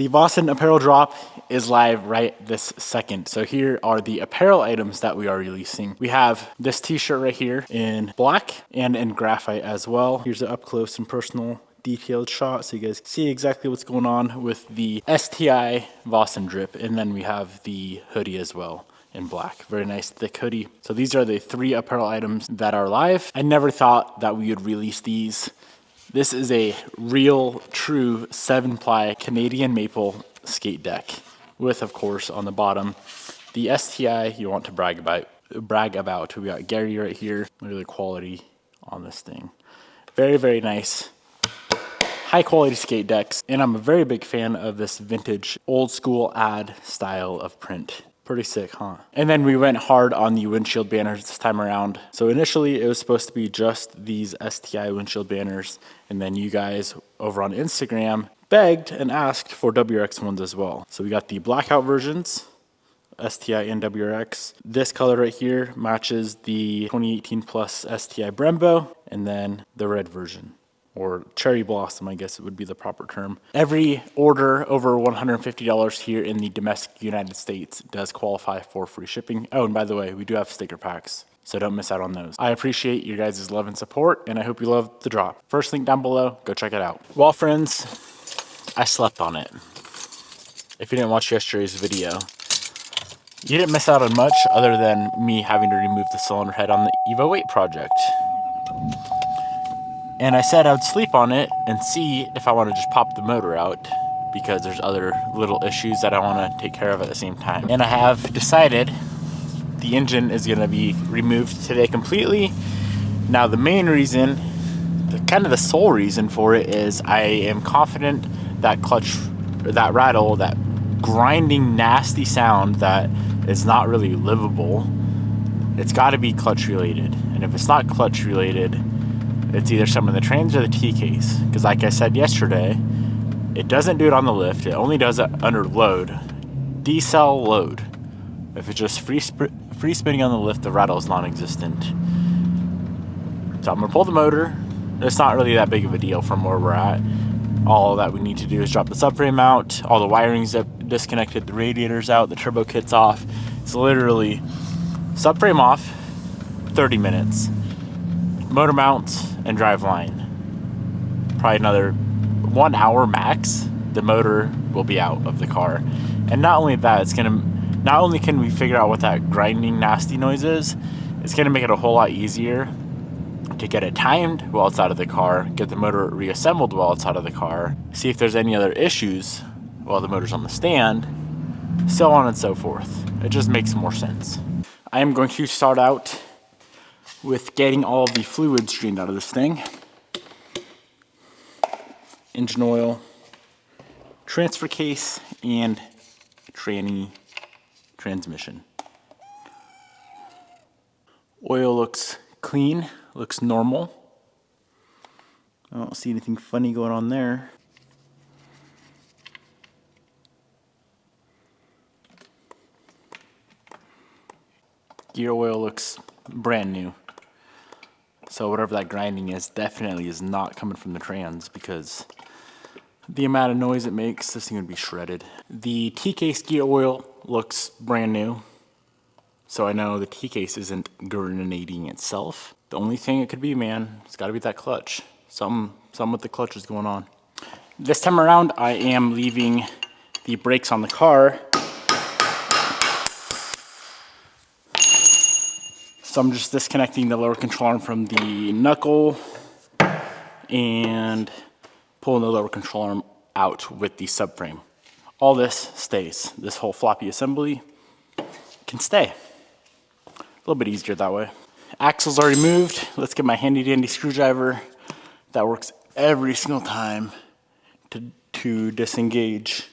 The Boston apparel drop is live right this second. So here are the apparel items that we are releasing. We have this t-shirt right here in black and in graphite as well. Here's an up close and personal detailed shot so you guys see exactly what's going on with the STI Boston drip. And then we have the hoodie as well in black. Very nice thick hoodie. So these are the 3 apparel items that are live. I never thought that we would release these. This is a real, true 7-ply Canadian maple skate deck with, of course, on the bottom, the STI you want to brag about. We got Gary right here. Look at the quality on this thing. Very, very nice. High quality skate decks. And I'm a very big fan of this vintage, old school ad style of print. Pretty sick, huh? And then we went hard on the windshield banners this time around. So initially it was supposed to be just these STI windshield banners. And then you guys over on Instagram begged and asked for WRX ones as well. So we got the blackout versions, STI and WRX. This color right here matches the 2018 plus STI Brembo, and then the red version, or cherry blossom, I guess it would be the proper term. Every order over $150 here in the domestic United States does qualify for free shipping. Oh, and by the way, we do have sticker packs, so don't miss out on those. I appreciate your guys' love and support, and I hope you love the drop. First link down below, go check it out. Well, friends, I slept on it. If you didn't watch yesterday's video, you didn't miss out on much other than me having to remove the cylinder head on the Evo 8 project. And I said I would sleep on it and see if I want to just pop the motor out, because there's other little issues that I want to take care of at the same time. And I have decided the engine is going to be removed today completely. Now the main reason, kind of the sole reason for it, is I am confident that clutch, or that rattle, that grinding nasty sound that is not really livable, it's got to be clutch related. And if it's not clutch related, it's either some of the trans or the T-case. Because like I said yesterday, it doesn't do it on the lift. It only does it under load. D-cell load. If it's just free spinning on the lift, the rattle is non-existent. So I'm going to pull the motor. It's not really that big of a deal from where we're at. All that we need to do is drop the subframe out. All the wiring's disconnected. The radiator's out. The turbo kit's off. It's literally subframe off, 30 minutes. Motor mount and drive line. Probably another 1 hour max, the motor will be out of the car. And not only that, it's gonna, not only can we figure out what that grinding nasty noise is, it's gonna make it a whole lot easier to get it timed while it's out of the car, get the motor reassembled while it's out of the car, see if there's any other issues while the motor's on the stand, so on and so forth. It just makes more sense. I am going to start out with getting all of the fluids drained out of this thing. Engine oil, transfer case, and tranny transmission. Oil looks clean, looks normal. I don't see anything funny going on there. Gear oil looks brand new. So whatever that grinding is definitely is not coming from the trans, because the amount of noise it makes, this thing would be shredded. The T-case gear oil looks brand new. So I know the T-case isn't gurninating itself. The only thing it could be, man, it's gotta be that clutch. Something with the clutch is going on. This time around, I am leaving the brakes on the car. So I'm just disconnecting the lower control arm from the knuckle and pulling the lower control arm out with the subframe. All this stays. This whole floppy assembly can stay. A little bit easier that way. Axle's already moved. Let's get my handy dandy screwdriver that works every single time to disengage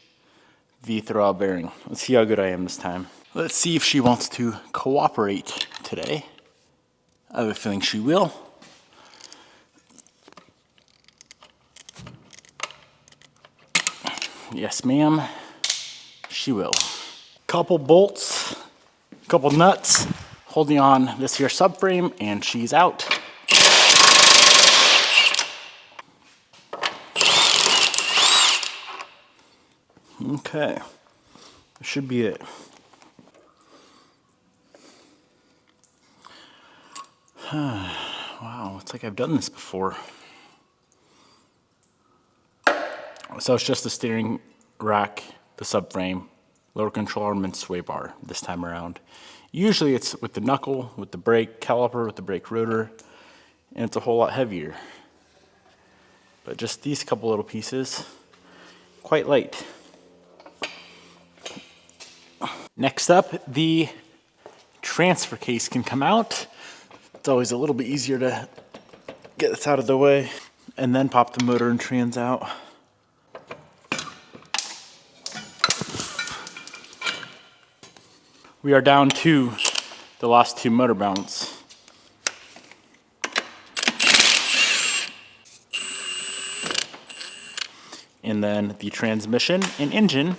the throttle bearing. Let's see how good I am this time. Let's see if she wants to cooperate today. I have a feeling she will. Yes, ma'am, she will. Couple bolts, couple nuts, holding on this here subframe, and she's out. Okay, that should be it. Wow, it's like I've done this before. So it's just the steering rack, the subframe, lower control arm, and sway bar this time around. Usually it's with the knuckle, with the brake caliper, with the brake rotor, and it's a whole lot heavier. But just these couple little pieces, quite light. Next up, the transfer case can come out. It's always a little bit easier to get this out of the way. And then pop the motor and trans out. We are down to the last two motor mounts. And then the transmission and engine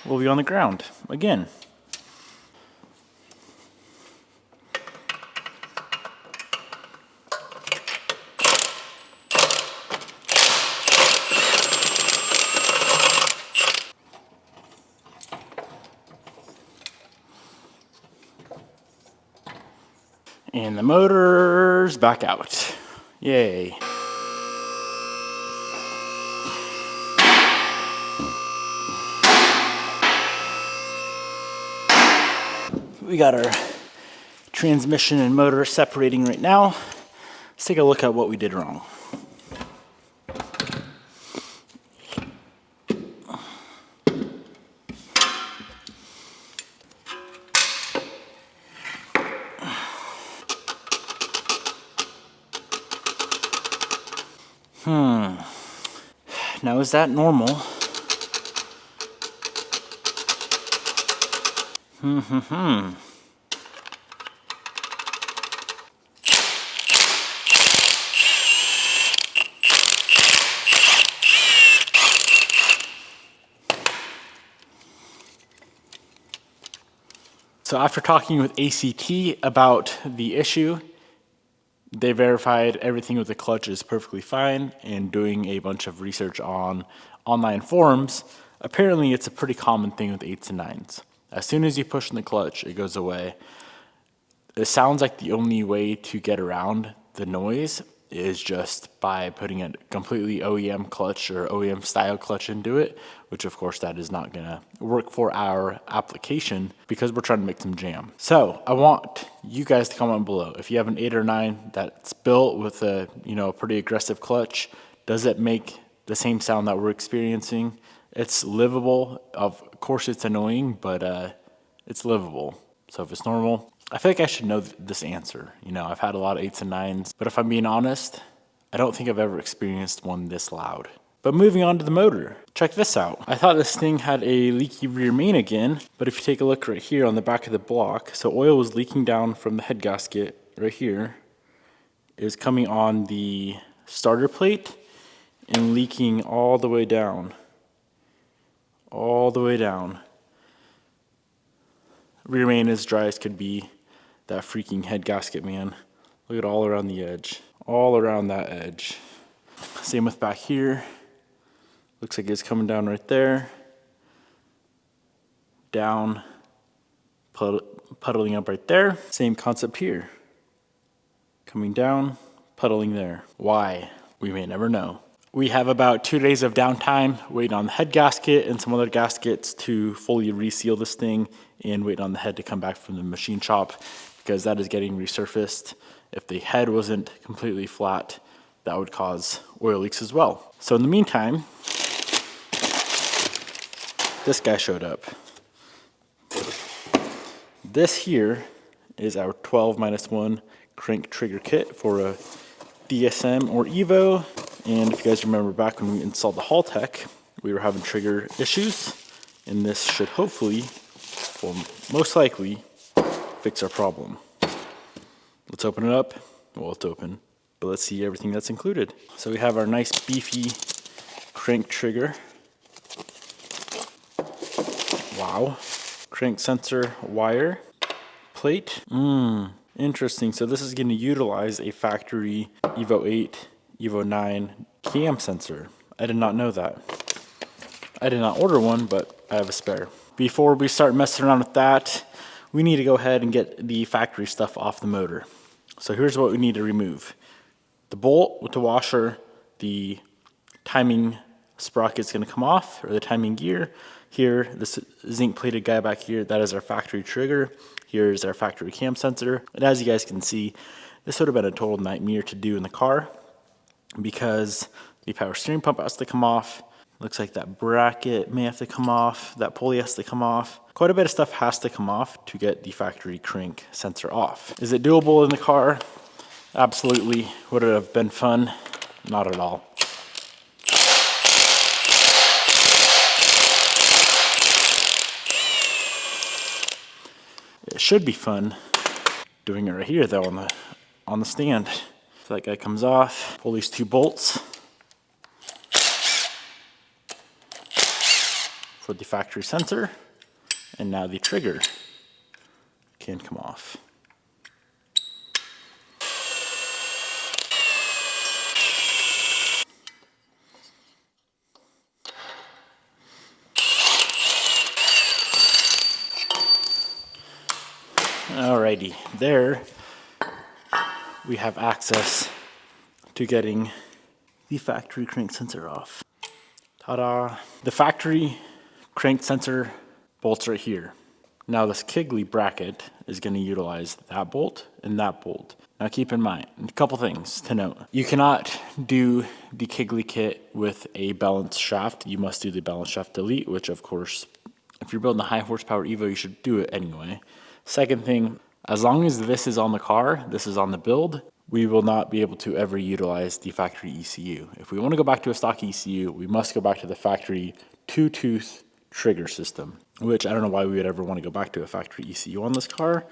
will be on the ground again. And the motor's back out. Yay. We got our transmission and motor separating right now. Let's take a look at what we did wrong. Now, is that normal? So after talking with ACT about the issue, they verified everything with the clutch is perfectly fine, and doing a bunch of research on online forums, apparently it's a pretty common thing with 8s and 9s. As soon as you push in the clutch, it goes away. It sounds like the only way to get around the noise is just by putting a completely OEM clutch or OEM style clutch into it, which of course that is not gonna work for our application because we're trying to make some jam. So I want you guys to comment below. If you have an 8 or 9 that's built with a pretty aggressive clutch, does it make the same sound that we're experiencing? It's livable. Of course it's annoying, but it's livable. So if it's normal, I feel like I should know this answer. I've had a lot of 8s and 9s, but if I'm being honest, I don't think I've ever experienced one this loud. But moving on to the motor, check this out. I thought this thing had a leaky rear main again, but if you take a look right here on the back of the block, so oil was leaking down from the head gasket right here. It was coming on the starter plate and leaking all the way down. All the way down. Rear main as dry as could be. That freaking head gasket, man. Look at all around the edge. All around that edge. Same with back here. Looks like it's coming down right there. Down. Puddling up right there. Same concept here. Coming down, puddling there. Why? We may never know. We have about 2 days of downtime waiting on the head gasket and some other gaskets to fully reseal this thing and wait on the head to come back from the machine shop because that is getting resurfaced. If the head wasn't completely flat, that would cause oil leaks as well. So in the meantime, this guy showed up. This here is our 12-1 crank trigger kit for a DSM or Evo. And if you guys remember back when we installed the Haltech, we were having trigger issues, and this should hopefully, or most likely, fix our problem. Let's open it up. Well, it's open, but let's see everything that's included. So we have our nice beefy crank trigger. Wow. Crank sensor wire plate. Interesting. So this is going to utilize a factory Evo 8, Evo 9 cam sensor. I did not know that. I did not order one, but I have a spare. Before we start messing around with that, we need to go ahead and get the factory stuff off the motor. So here's what we need to remove. The bolt with the washer, the timing sprocket's gonna come off, or the timing gear. Here, this zinc plated guy back here, that is our factory trigger. Here's our factory cam sensor. And as you guys can see, this would have been a total nightmare to do in the car because the power steering pump has to come off. Looks like that bracket may have to come off, that pulley has to come off. Quite a bit of stuff has to come off to get the factory crank sensor off. Is it doable in the car? Absolutely. Would it have been fun? Not at all. It should be fun doing it right here though on the stand. So that guy comes off, pull these two bolts for the factory sensor, and now the trigger can come off. Alrighty, there we have access to getting the factory crank sensor off. Ta-da! The factory crank sensor bolts right here. Now this Kigley bracket is going to utilize that bolt and that bolt. Now keep in mind, a couple things to note. You cannot do the Kigley kit with a balanced shaft. You must do the balanced shaft delete, which of course, if you're building a high horsepower Evo, you should do it anyway. Second thing, as long as this is on the car, this is on the build, we will not be able to ever utilize the factory ECU. If we want to go back to a stock ECU, we must go back to the factory two-tooth trigger system, which I don't know why we would ever want to go back to a factory ECU on this car,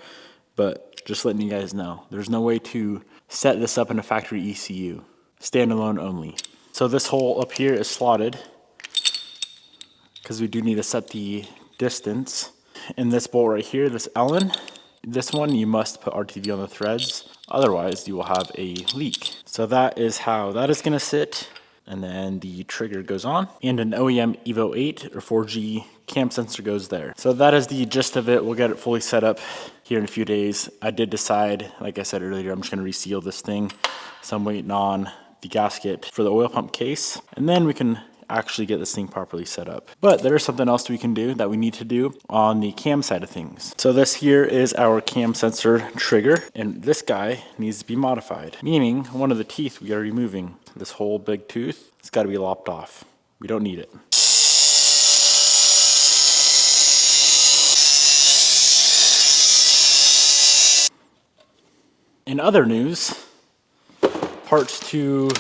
but just letting you guys know, there's no way to set this up in a factory ECU, standalone only. So this hole up here is slotted because we do need to set the distance. And this bolt right here, this Allen, this one you must put RTV on the threads, otherwise you will have a leak. So that is how that is gonna sit. And then the trigger goes on, and an OEM Evo 8 or 4G cam sensor goes there. So that is the gist of it. We'll get it fully set up here in a few days. I did decide, like I said earlier, I'm just gonna reseal this thing. So I'm waiting on the gasket for the oil pump case, and then we can actually get this thing properly set up. But there is something else we can do that we need to do on the cam side of things. So this here is our cam sensor trigger, and this guy needs to be modified, meaning one of the teeth we are removing. This whole big tooth, it's got to be lopped off. We don't need it. In other news, parts to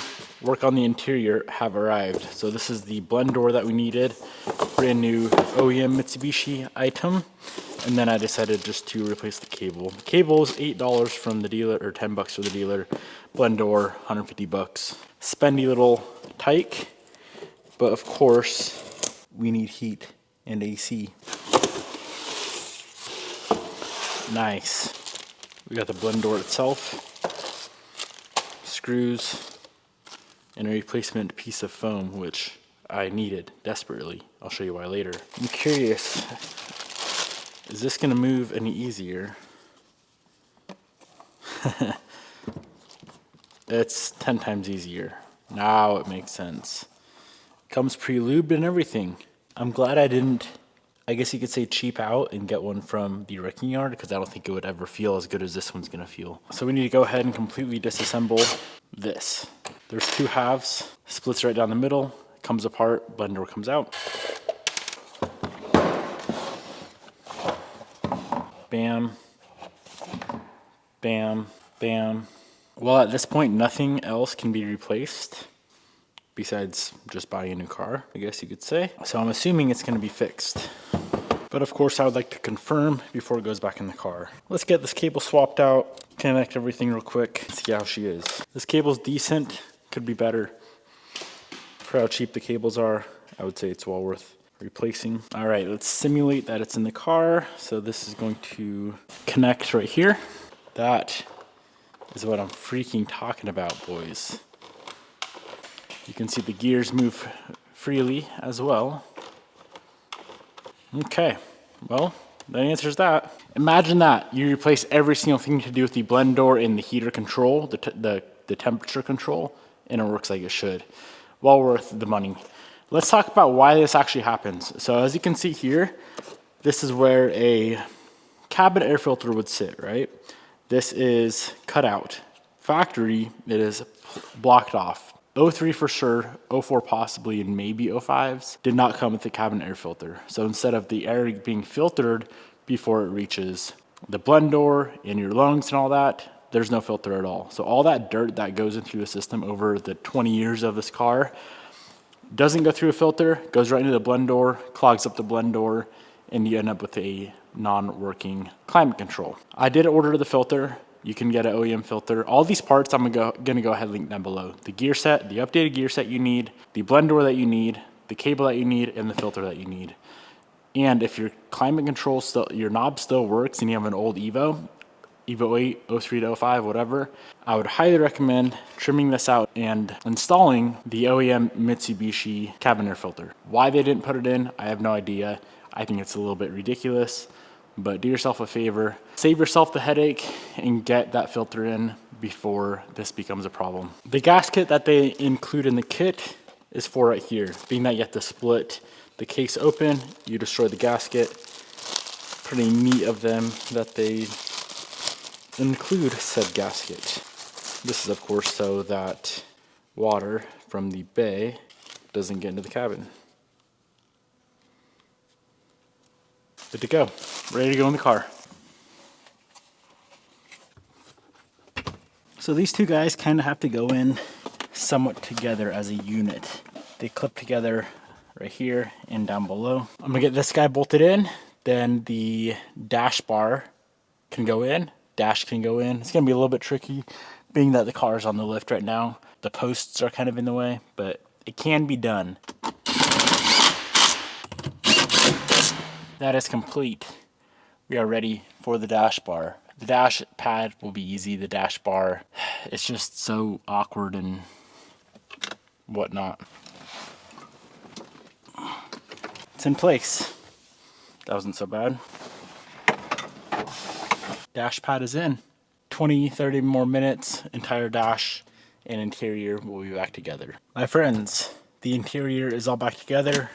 work on the interior have arrived. So this is the blend door that we needed, brand new OEM Mitsubishi item. And then I decided just to replace the cable. The cable is $8 from the dealer, or $10 for the dealer. Blend door, 150 bucks. Spendy little tyke, but of course we need heat and AC. Nice. We got the blend door itself, screws, and a replacement piece of foam, which I needed desperately. I'll show you why later. I'm curious, is this gonna move any easier? It's 10 times easier. Now it makes sense. Comes pre-lubed and everything. I'm glad I didn't, I guess you could say, cheap out and get one from the wrecking yard, because I don't think it would ever feel as good as this one's gonna feel. So we need to go ahead and completely disassemble this. There's two halves, splits right down the middle, comes apart, blend door comes out. Bam, bam, bam. Well, at this point, nothing else can be replaced besides just buying a new car, I guess you could say. So I'm assuming it's gonna be fixed. But of course, I would like to confirm before it goes back in the car. Let's get this cable swapped out, connect everything real quick, see how she is. This cable's decent, could be better. For how cheap the cables are, I would say it's well worth replacing. All right, let's simulate that it's in the car. So this is going to connect right here. That is what I'm freaking talking about, boys. You can see the gears move freely as well. Okay, well, that answers that. Imagine that. You replace every single thing to do with the blend door and the heater control, the temperature control, and it works like it should. Well worth the money. Let's talk about why this actually happens. So as you can see here, this is where a cabin air filter would sit, right? This is cut out. Factory, it is blocked off. '03 for sure, '04 possibly, and maybe '05s did not come with the cabin air filter. So instead of the air being filtered before it reaches the blend door and your lungs and all that, there's no filter at all. So all that dirt that goes into the system over the 20 years of this car doesn't go through a filter, goes right into the blend door, clogs up the blend door, and you end up with a non-working climate control. I did order the filter. You can get an OEM filter. All these parts I'm gonna go ahead and link down below. The gear set, the updated gear set you need, the blend door that you need, the cable that you need, and the filter that you need. And if your climate control still, your knob still works and you have an old Evo 8, '03 to '05, whatever, I would highly recommend trimming this out and installing the OEM Mitsubishi cabin air filter. Why they didn't put it in, I have no idea. I think it's a little bit ridiculous, but do yourself a favor. Save yourself the headache and get that filter in before this becomes a problem. The gasket that they include in the kit is for right here. Being that you have to split the case open, you destroy the gasket. Pretty neat of them that they include said gasket. This is of course so that water from the bay doesn't get into the cabin. Good to go. Ready to go in the car. So these two guys kind of have to go in somewhat together as a unit. They clip together right here and down below. I'm gonna get this guy bolted in, then the dash bar can go in, dash can go in. It's gonna be a little bit tricky being that the car is on the lift right now. The posts are kind of in the way, but it can be done. That is complete. We are ready for the dash bar. The dash pad will be easy. The dash bar, it's just so awkward and whatnot. It's in place. That wasn't so bad. Dash pad is in. 20, 30 more minutes, entire dash and interior will be back together. My friends, the interior is all back together.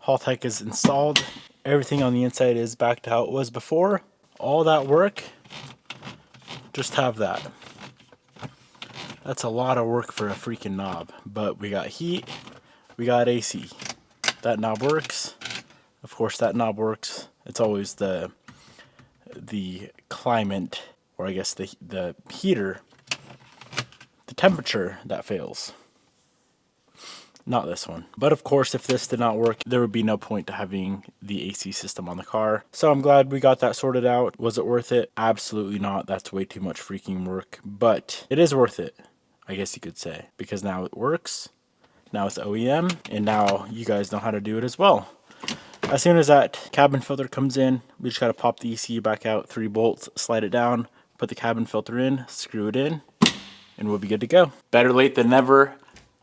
Haltech is installed. Everything on the inside is back to how it was before. All that work, just have that. That's a lot of work for a freaking knob, but we got heat, we got AC. That knob works. Of course that knob works. It's always the climate, or I guess the heater, the temperature that fails. Not this one. But of course, if this did not work, there would be no point to having the AC system on the car. So I'm glad we got that sorted out. Was it worth it? Absolutely not. That's way too much freaking work. But it is worth it, I guess you could say. Because now it works. Now it's OEM. And now you guys know how to do it as well. As soon as that cabin filter comes in, we just got to pop the ECU back out, 3 bolts, slide it down, put the cabin filter in, screw it in, and we'll be good to go. Better late than never.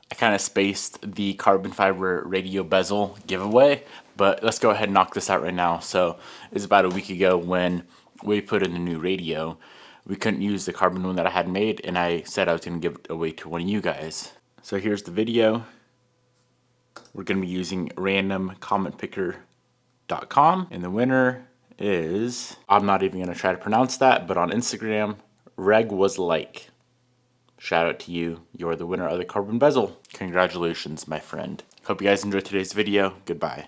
I kind of spaced the carbon fiber radio bezel giveaway, but let's go ahead and knock this out right now. So it's about a week ago when we put in the new radio. We couldn't use the carbon one that I had made, and I said I was going to give it away to one of you guys. So here's the video. We're going to be using randomcommentpicker.com, and the winner is, I'm not even going to try to pronounce that, but on Instagram, Reg was like. Shout out to you. You're the winner of the carbon bezel. Congratulations, my friend. Hope you guys enjoyed today's video. Goodbye.